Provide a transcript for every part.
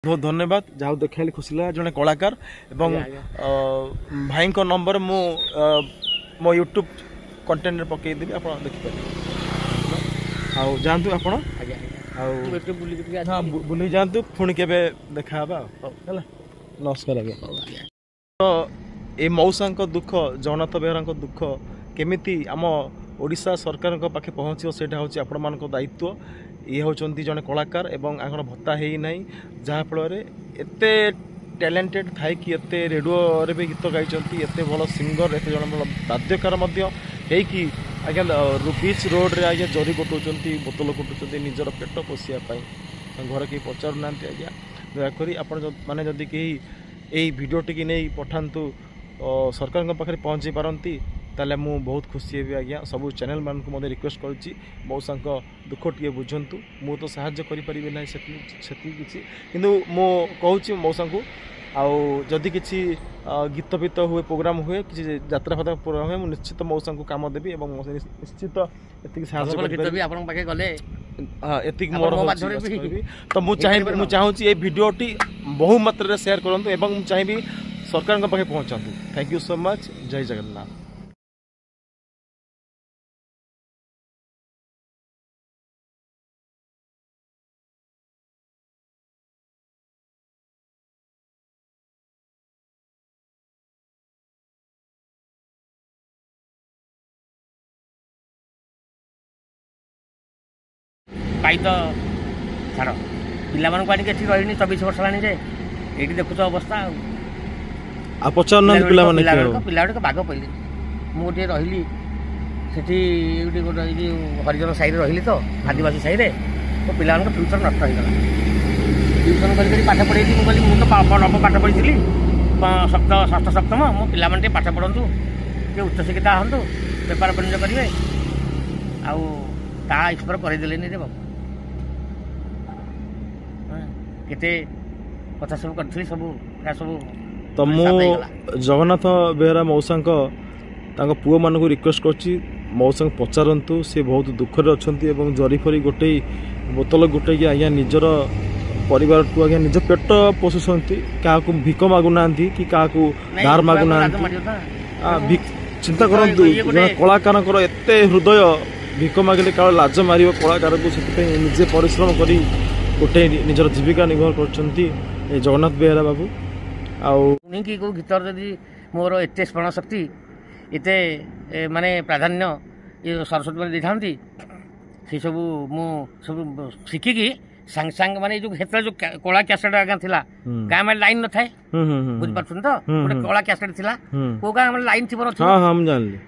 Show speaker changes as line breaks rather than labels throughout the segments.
बहुत धन्यवाद जहाँ देखा खुशी लगा जड़े कलाकार एवं भाई नंबर मु मो यूट्यूब कंटेंट रे पकईदेवी आप देखिपारे आउ जातु आप बुली जातु पुणी के देखा नमस्कार आज्ञा तो ये मौसा दुख जगन्नाथ बेहरा दुख केमिति आम ओडिशा सरकार पाखे पहुँच से आपण मान दायित्व ये होती जड़े कलाकार एवं आंकर भत्ता है ना जहाँफल एत टैलेंटेड थाई कि एत रेडियो रे भी गीत गाई एत भल सिंगर एत जन भल बाद्यकार कि आज्ञा बीच रोड रे आज्ञा जरी गोटाऊँ बोतल गोटाऊँ निजर पेट पोषापी घर कहीं पचारू ना आज्ञा दयाकोरी आप मैंने जदि कहीं यही भिडटी नहीं पठातु सरकार पाखे पहुँची पारती ताले मु बहुत खुशी हेबी आज्ञा सब चैनल मान को मते रिक्वेस्ट करूची मौसा दुख टे बुझंतु मु तो साहाय्य करि परिबे नै सेति किछि किंतु मो कहूची मौसा को आउ जदि किछि गीत बीत हुए प्रोग्राम हुए किछि यात्रा फात्रा प्रोग्राम हुए मु निश्चित मौसा को काम देबी एवं निश्चित एतिक साहाय्य करि परिबे आपन पाके गले एतिक मोर तो मु चाहूची ए वीडियोटी बहु मात्रा रे शेयर करंतु एवं मु चाहेबी सरकार के पाके पहुंचंतु थैंक यू सो मच जय जगन्नाथ।
पाई तो छाड़ पिला मानक आनिक एठी रहिनी 24 वर्ष लानी जे एठी देखुछ अवस्था
आ पचारना पिला माने
पिला के बाग पइले मु गोटे रहिली सेठी गोटे गोटे हरिजन साई रे रहिली तो आदिवासी साई रे तो पिला मानक फ्यूचर नष्ट हो गला ट्यूशन करी करी पाठ पढेती मु कहली मु तो नव पाठ पढिथिली षष्ठ सप्तम मो पिला माने पाठ पढंतु के उच्च शिक्षिता हंतु व्यापार वाणिज्य करिवे आउ ता एक्सपर कर देलेनी रे बाबू केते कथा सब करथली सब
तो मु जगन्नाथ बेहरा मौसा पुओ मान को रिक्वेस्ट करछि मौसा पचारंतु से बहुत दुख रे अछंती एवं जरी फरी गोटे बोतल गोटे कि आज्ञा निजर परिवार को आज्ञा निज पेट पोषुछंती क्या भिक मागुना कि क्या धार मागुना चिंता करंतु कलाकार एते हृदय भिक मागिले का लाज मार कलाकार को निजे परिश्रम करी गोटे निजर जीविका निर्भर कर जगन्नाथ बेहरा बाबू आउ
कि गीतर जदि मोर एत स्मरण शक्ति एत माने प्राधान्य ये सरस्वती मैंने देती से सब मु सब शिखिकी सांग सांग माने जो क्षेत्र जो कला कैसेट आगे थिला गाँ में लाइन न थाए बुझ पाछन तो गोटे कला कैसेट थिला को गाँ में लाइन थिबो न
हां हम जानली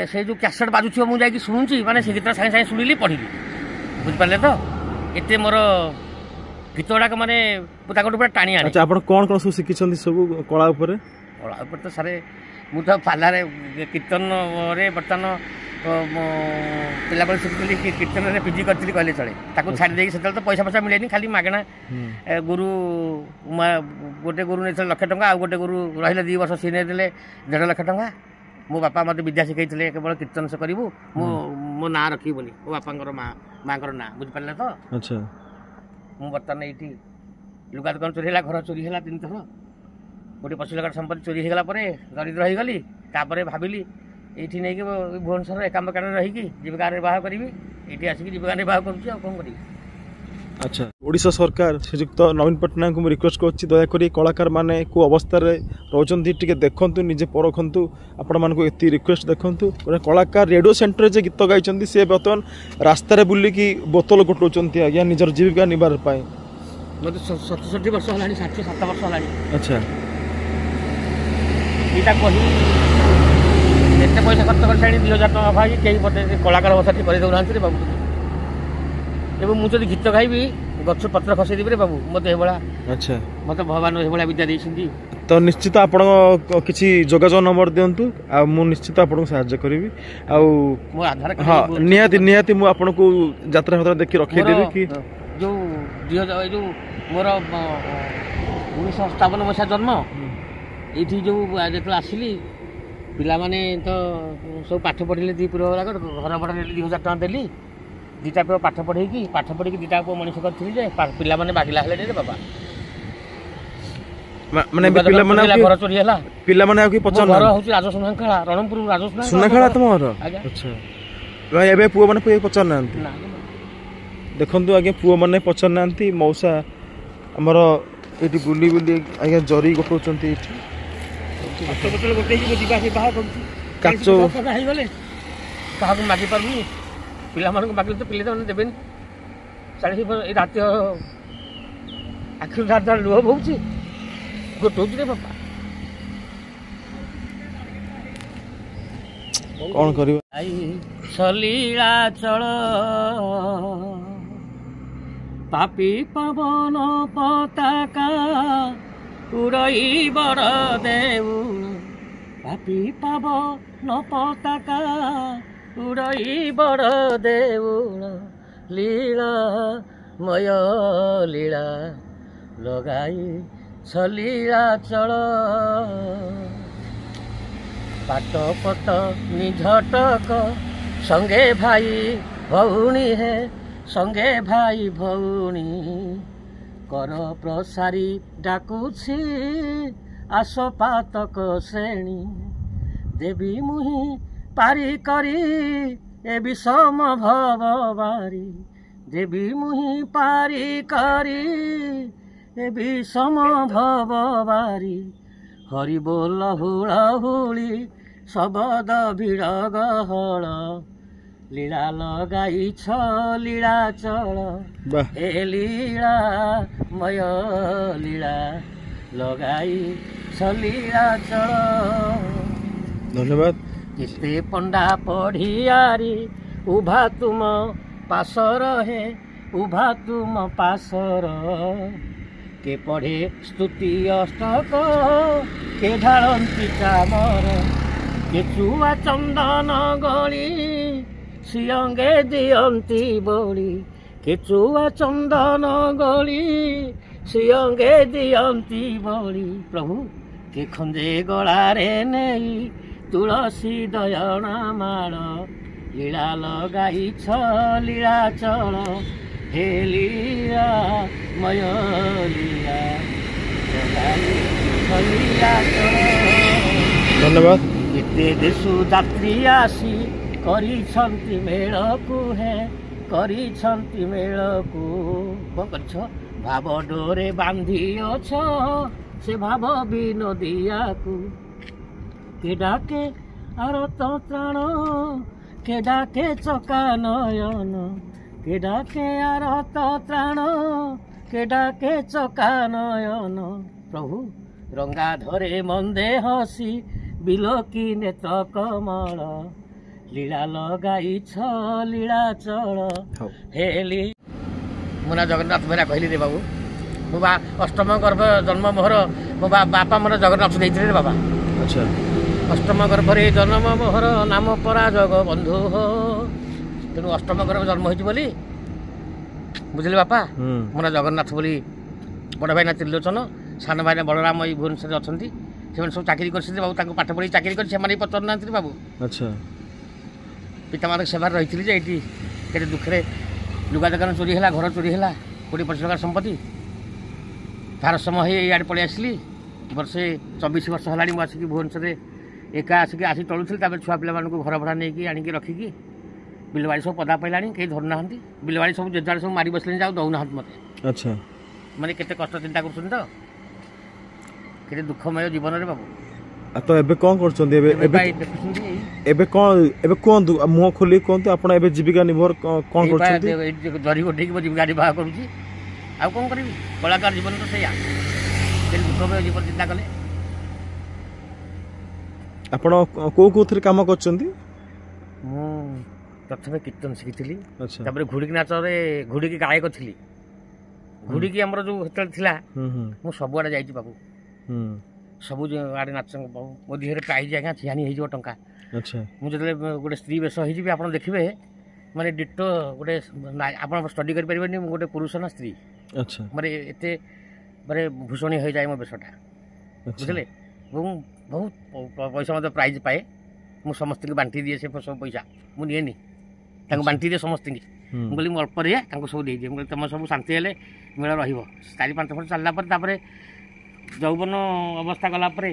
से जो कैसेट बाजुछि मु जाई शुणुची माने से गीत सांगे सांगे शुणिली पढ़िली बुझ पाले तो एते मोर गीत गुड़ाक माने पुताकोट पूरा टाणी आने।
अच्छा आपण कोन कोन सब शिखिछंती सब कला ऊपर
तो सारे मु तो पालारे कीर्तन रे बर्तन पिला बेले शिखिली कीर्तन रे पीजी करथिली कहले चले ताको छाडी देकी सेतल तो पैसा पैसा मिलेनी खाली मागणा गुरु गोटे गुरु ने 1 लाख टंका आ गोटे गुरु रहिले 2 वर्ष सिने देले 1.5 लाख टंका मो बापा मते विद्या शिखैथिले केवल कीर्तन से करिवु मो ना रखी बोली मो बापांकर मांकर ना बुझ पाले तो।
अच्छा
मु बर्तन एठी लुगा दुकान चोरी होला घर चोरी होला 3 थर गोटे 25 लाख संपत्ति चोरी होगला दरिद्र हो गली तापर भाविली ये नहीं कि भुवनेश्वर एकाम कान रही जीविका निर्वाह करी ये आसिक जीविका निर्वाह करी।
अच्छा ओडिशा सरकार श्रीयुक्त नवीन पट्टनायक को रिक्वेस्ट कर दयाकोरी कलाकार माने को अवस्था रोचंती टिके देखंतु निजे परखंतु आपण मान को एती रिक्वेस्ट देखंतु कलाकार रेडियो सेंटर जे गीत गाइचंती से बर्तमान रास्ता रे बुली की बोतल गोटौचंती आज्ञा निजर जीविका निबार पाए
मते 67 वर्ष हलानी 67 वर्ष हलानी।
अच्छा
एटा कहि एते पैसा खर्च कर साडी 2000 टका भाई केही पते कलाकार अवस्था कर दउनांती रे बाबू एवं मुझे गीत गाइबी गछ पत्र खसई देबे रे बाबू मते हेबला। अच्छा मते भगवान हेबला विद्या देइछिंती
तो निश्चित आपण किछि जोगाजोग नंबर दियंतु आ मु निश्चित आपण सहायता करिवि आ
मो आधार
हां निहाती मु आपण को यात्रा यात्रा देखि रखै देबी कि
जो 2000 जो मोर 1957 मसिया जन्म एठी जो जेतला आसिली पिला माने तो सब पाठ पढिले दी पुरो घर भडा 2000 टका देली ଦୁଇଟା ପୁଅ ପାଠ ପଢ଼େଇକି ଦୁଇଟା ପୁଅ ମଣିଷ କରିଥିଲି ଯେ ପିଲାମାନେ ବାଗିଲା ହେଲେ ରେ ବାବା।
ମାନେ
ଘର ଚୋରି ହେଲା।
ପିଲାମାନେ ଆଉ କି ପଚାର
ଘର ହଉଛି ରାଜସୁନାଖେଳା, ରଣପୁର
ସୁନାଖେଳା ତମ ଘର?
ଆଜ୍ଞା।
ଆଚ୍ଛା ଏବେ ପୁଅ ମାନେ ପଚାରୁ ନାହାନ୍ତି? ଦେଖନ୍ତୁ ଆଜ୍ଞା ପୁଅ ମାନେ ପଚାରୁ ନାହାନ୍ତି। ମଉସା ଆମର ଏଠି ବୁଲି ବୁଲି ଆଜ୍ଞା ଜରି ଗୋଟଉଛନ୍ତି ଏଠି। କାଚ
ହେଇଗଲେ କାହାକୁ ମାଗି ପାରୁନି, ପିଲାମାନଙ୍କୁ ମାଗିଲେ ତ ପିଲାମାନେ ଦେବେନି। 40 ଏଇ ରାତି ଆଖିରୁ ଧାର ଧାର ଲୁହ ବହୁଛି, ଗୋଟଉଛି ରେ ବାପା।
କଣ କରିବା?
ସଲୀଳା ଚଳ ପାପି ପବନ ପତାକା ଉଡ଼ଇ ବଡ଼ ଦେଉଳ, ପାପି ପବନ ପତାକା ଉଡ଼ଇ ବଡ଼ ଦେଉଳ, ଲୀଳା ମୟ ଲୀଳା ଲଗାଇ ସଲୀଳା ଚଳ। ପାଟ ପଟ ନିଝଟକ ସଙ୍ଗେ ଭାଇ ଭଉଣୀ ହେ, ସଙ୍ଗେ ଭାଇ ଭଉଣୀ କର ପ୍ରସାରୀ ଡାକୁଛି ଆସ ପାତକ ଶ୍ରେଣୀ, ଦେବୀ ମୁହିଁ ପାରି କରି ଏ ବିଷମ ଭବ ବାରି, ଦେବୀ ମୁହିଁ ପାରି କରି ଏ ବିଷମ ଭବ ବାରି, ହରି ବୋଲ ହୁଳ ହୁଳି ଶବଦ ଭିଡ଼ ଗହଳ, ଲୀଳା ଲଗାଇଛ ଲୀଳା ଚଳ, ଏ ଲୀଳା ମୟ ଲୀଳା ଲଗାଇ ସଲୀଳା ଚଳ।
ଧନ୍ୟବାଦ।
କେତେ ପଣ୍ଡା ପଢ଼ିଆରି ଉଭା ତୁମ ପାଶର ହେ, ଉଭା ତୁମ ପାଶର, କେ ପଢ଼େ ସ୍ତୁତି ଅଷ୍ଟକ କେ ଢାଳନ୍ତି ଚାମର, କେ ଚୁଆ ଚନ୍ଦନ ଗଳି ସିଅଙ୍ଗେ ଦିଅନ୍ତି ବଳି, କେ ଚୁଆ ଚନ୍ଦନ ଗଳି ସିଅଙ୍ଗେ ଦିଅନ୍ତି ବଳି, ପ୍ରଭୁ କେ ଖଞ୍ଜେ ଗଳାରେ ନେଇ ତୁଳସୀ ଦୟଣା ମାଳ, ଲୀଳା ଲଗାଇଛ ଲୀଳା ଚଳ, ହେ ଲୀଳା ମୟ ଲୀଳା ଲଗାଇ ଲୀଳା ଚଳ।
ଧନ୍ୟବାଦ।
କେତେ ଦେଶୁ ଯାତ୍ରୀ ଆସି କରିଛନ୍ତି ମେଳକୁ ହେ, କରିଛନ୍ତି ମେଳକୁ, କ'ଣ କରିଛ ଭାବ ଡୋରେ ବାନ୍ଧିଅଛ ସେ ଭାବ ବିନୋଦିଆକୁ, କେ ଡାକେ ଆରତ ତ୍ରାଣ କେ ଡାକେ ଚକା ନୟନ, କେ ଡାକେ ଆରତ ତ୍ରାଣ କେ ଡାକେ ଚକା ନୟନ, ପ୍ରଭୁ ରଙ୍ଗା ଧରେ ମନ୍ଦେ ହସି ବିଲୋକି ନେତ କମଳ, ଲୀଳା ଲଗାଇଛ ଲୀଳା ଚଳ, ହେଲି। ମୋ ନାଁ ଜଗନ୍ନାଥ ବେହେରା କହିଲି ରେ ବାବୁ। ମୋ ଅଷ୍ଟମ ଗର୍ଭ ଜନ୍ମ ମୋହର ମୋ ବାପା ମୋର ଜଗନ୍ନାଥ ଦେଇଥିଲେ ରେ ବାବା।
ଆଚ୍ଛା।
ଅଷ୍ଟମ ଗର୍ଭରେ ଜନ୍ମ ମୋହର ନାମ ପରା ଜଗବନ୍ଧୁ ହୋ, ତେଣୁ ଅଷ୍ଟମ ଗର୍ଭ ଜନ୍ମ ହେଇଛି ବୋଲି ବୁଝିଲେ ବାପା। ମୋ ନାଁ ଜଗନ୍ନାଥ ବୋଲି, ବଡ଼ ଭାଇନା ତ୍ରିଲୋଚନ, ସାନ ଭାଇନା ବଳରାମ ଏଇ ଭୁବନେଶ୍ୱରରେ ଅଛନ୍ତି, ସେମାନେ ସବୁ ଚାକିରି କରିଛନ୍ତି ବାବୁ, ତାଙ୍କୁ ପାଠ ପଢ଼ି ଚାକିରି କରି ସେମାନେ ବି ପଚାରୁନାହାନ୍ତି ବାବୁ।
ଆଚ୍ଛା।
ପିତାମାତାଙ୍କ ସେବାରେ ରହିଥିଲି ଯେ ଏଇଠି କେତେ ଦୁଃଖରେ ଲୁଗା ଦୋକାନ ଚୋରି ହେଲା, ଘର ଚୋରି ହେଲା, 20-25 ଟଙ୍କାର ସମ୍ପତ୍ତି, ଭାରସମ ହେଇ ଇଆଡ଼େ ପଳେଇ ଆସିଲି। ବର୍ଷେ 24 ବର୍ଷ ହେଲାଣି ମୁଁ ଆସିକି ଭୁବନେଶ୍ୱରରେ ଏକା ଆସି ଚଳୁଥିଲି। ତାପରେ ଛୁଆ ପିଲାମାନଙ୍କୁ ଘର ଭଡ଼ା ନେଇକି ଆଣିକି ରଖିକି ବିଲବାଡ଼ି ସବୁ ପଦା ପାଇଲାଣି, କେହି ଧରୁନାହାନ୍ତି, ବିଲବାଡ଼ି ସବୁ ଯେତେବେଳେ ସବୁ ମାରି ବସିଲେଣି ଯେ ଆଉ ଦେଉନାହାନ୍ତି ମୋତେ।
ଆଚ୍ଛା।
ମାନେ କେତେ କଷ୍ଟ ଚିନ୍ତା କରୁଛନ୍ତି ତ, କେତେ ଦୁଃଖମୟ ଜୀବନରେ ବାବୁ।
ତ ଏବେ କ'ଣ କରୁଛନ୍ତି?
ଦେଖୁଛନ୍ତି
ଏବେ କ'ଣ, ଏବେ କୁହନ୍ତୁ, ମୁହଁ ଖୋଲି କୁହନ୍ତୁ, ଆପଣ ଏବେ ଜୀବିକା ନିର୍ଭର କ'ଣ କରୁଛନ୍ତି?
ଜରି ଗୋଟେଇକି ମୋ ଜୀବିକା ନିର୍ବାହ କରୁଛି, ଆଉ କ'ଣ କରିବି? କଳାକାର ଜୀବନ ତ ସେଇଆ, ଦୁଃଖମୟ ଜୀବନ ଚିନ୍ତା କଲେ।
ଆପଣ କୋଉଥିରେ କାମ କରୁଛନ୍ତି?
ମୁଁ ପ୍ରଥମେ କୀର୍ତ୍ତନ ଶିଖିଥିଲି,
ଆଚ୍ଛା।
ତାପରେ ଘୁଡ଼ିକି ନାଚରେ ଘୁଡ଼ିକି ଗାୟକ ଥିଲି। ଘୁଡ଼ିକି ଆମର ଯେଉଁ ସେତେବେଳେ ଥିଲା, ମୁଁ ସବୁଆଡ଼େ ଯାଇଛି ବାବୁ, ସବୁ ଆଡ଼େ ନାଚ, ମୋ ଦେହରେ ପ୍ରାଇଜ୍ ଆଜ୍ଞା ଛିଆଣି ହେଇଯିବ ଟଙ୍କା।
ଆଚ୍ଛା।
ମୁଁ ଯେତେବେଳେ ଗୋଟେ ସ୍ତ୍ରୀ ବେଶ ହେଇଯିବି ଆପଣ ଦେଖିବେ, ମାନେ ଡିଟୋ ଗୋଟେ ଆପଣ ଷ୍ଟଡି କରିପାରିବେନି ମୁଁ ଗୋଟେ ପୁରୁଷ ନା ସ୍ତ୍ରୀ।
ଆଚ୍ଛା।
ମାନେ ଏତେ ମାନେ ଭୂଷଣୀ ହୋଇଯାଏ ମୋ ବେଶଟା, ବୁଝିଲେ। ଏବଂ ବହୁତ ପଇସା ମଧ୍ୟ ପ୍ରାଇଜ୍ ପାଏ। ମୁଁ ସମସ୍ତଙ୍କୁ ବାଣ୍ଟି ଦିଏ, ସେ ସବୁ ପଇସା ମୁଁ ନିଏନି, ତାଙ୍କୁ ବାଣ୍ଟି ଦିଏ ସମସ୍ତଙ୍କୁ। ମୁଁ କହିଲି ମୁଁ ଅଳ୍ପ ଦିଏ ତାଙ୍କୁ ସବୁ ଦେଇଦିଏ। ମୁଁ କହିଲି ତୁମ ସବୁ ଶାନ୍ତି ହେଲେ ମେଳ ରହିବ। 4-5 ବର୍ଷ ଚାଲିଲା ପରେ ତାପରେ ଯୌବନ ଅବସ୍ଥା ଗଲା ପରେ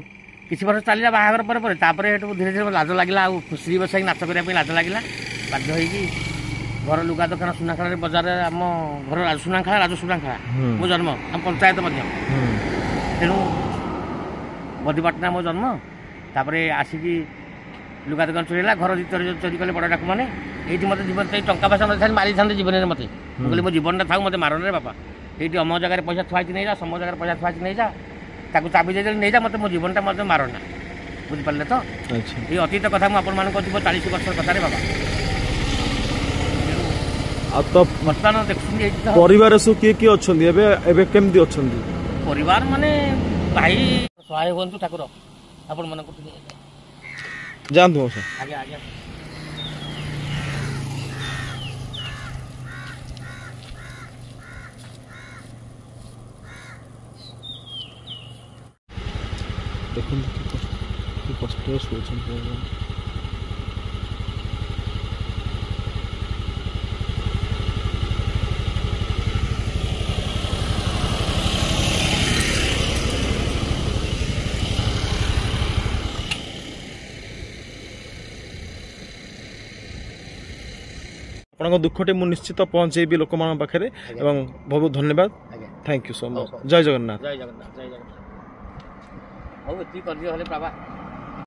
କିଛି ବର୍ଷ ଚାଲିଲା ବାହାଘର ପରେ ପରେ ତାପରେ ସେଠୁ ଧୀରେ ଧୀରେ ଲାଜ ଲାଗିଲା, ଆଉ ସ୍ତ୍ରୀ ବସାଇକି ନାଚ କରିବା ପାଇଁ ଲାଜ ଲାଗିଲା। ବାଧ୍ୟ ହେଇକି ଘର ଲୁଗା ଦୋକାନ ସୁନାଖଳାରେ ବଜାରରେ ଆମ ଘର ସୁନାଖଳା ରାଜ ସୁନାଖଳା ମୋ ଜନ୍ମ, ଆମ ପଞ୍ଚାୟତ ମଧ୍ୟ। ତେଣୁ ବଦିପାଟଣା ମୋ ଜନ୍ମ। ତାପରେ ଆସିକି ଲୁଗା ଦୋକାନ ଚୋରି ହେଲା, ଘର ଚୋରି କଲେ ବଡ଼ ଡାକୁମାନେ। ଏଇଠି ମୋତେ ଜୀବନ ଟଙ୍କା ପଇସା ନଥାନ୍ତି ମାରିଥାନ୍ତେ ଜୀବନରେ ମୋତେ। ମୁଁ କହିଲି ମୋ ଜୀବନଟା ଥାଉ, ମୋତେ ମାରନରେ ବାପା। ଏଇଠି ଅମ ଜାଗାରେ ପଇସା ଥୁଆ ହେଇଛି ନେଇଯା, ସମ ଜାଗାରେ ପଇସା ଥୁଆ ହେଇଛି ନେଇଯା, ତାକୁ ଚାବି ଦେଇଦେଲେ ନେଇଯା, ମୋତେ ମୋ ଜୀବନଟା ମୋତେ ମାରନା। ବୁଝିପାରିଲେ ତ? ଏଇ ଅତୀତ କଥା ମୁଁ ଆପଣମାନଙ୍କୁ କହୁଛି 40 ବର୍ଷର କଥାରେ ବାବା।
ଆଉ ତ
ବର୍ତ୍ତମାନ ଦେଖୁଛନ୍ତି ଏଇଠି ତ
ପରିବାର ସବୁ କିଏ କିଏ ଅଛନ୍ତି ଏବେ ଏବେ କେମିତି ଅଛନ୍ତି?
ପରିବାର ମାନେ ଭାଇ ସହାୟ ହୁଅନ୍ତୁ ଠାକୁର ଆପଣମାନଙ୍କୁ ଟିକେ।
ଯାଆନ୍ତୁ ମଉସା।
ଆଜ୍ଞା ଆଜ୍ଞା।
ଦେଖନ୍ତୁ କି କଷ୍ଟରେ ଶୋଇଛନ୍ତି। ଆପଣଙ୍କ ଦୁଃଖଟି ମୁଁ ନିଶ୍ଚିତ ପହଞ୍ଚେଇବି ଲୋକମାନଙ୍କ ପାଖରେ ଏବଂ ବହୁତ ବହୁତ ଧନ୍ୟବାଦ। Thank you so much. ଜୟ ଜଗନ୍ନାଥ।
ଜୟ ଜଗନ୍ନାଥ, ଜୟ ଜଗନ୍ନାଥ। ହଉ ଏତିକି କରିଦିଅ ହେଲେ ବାବା।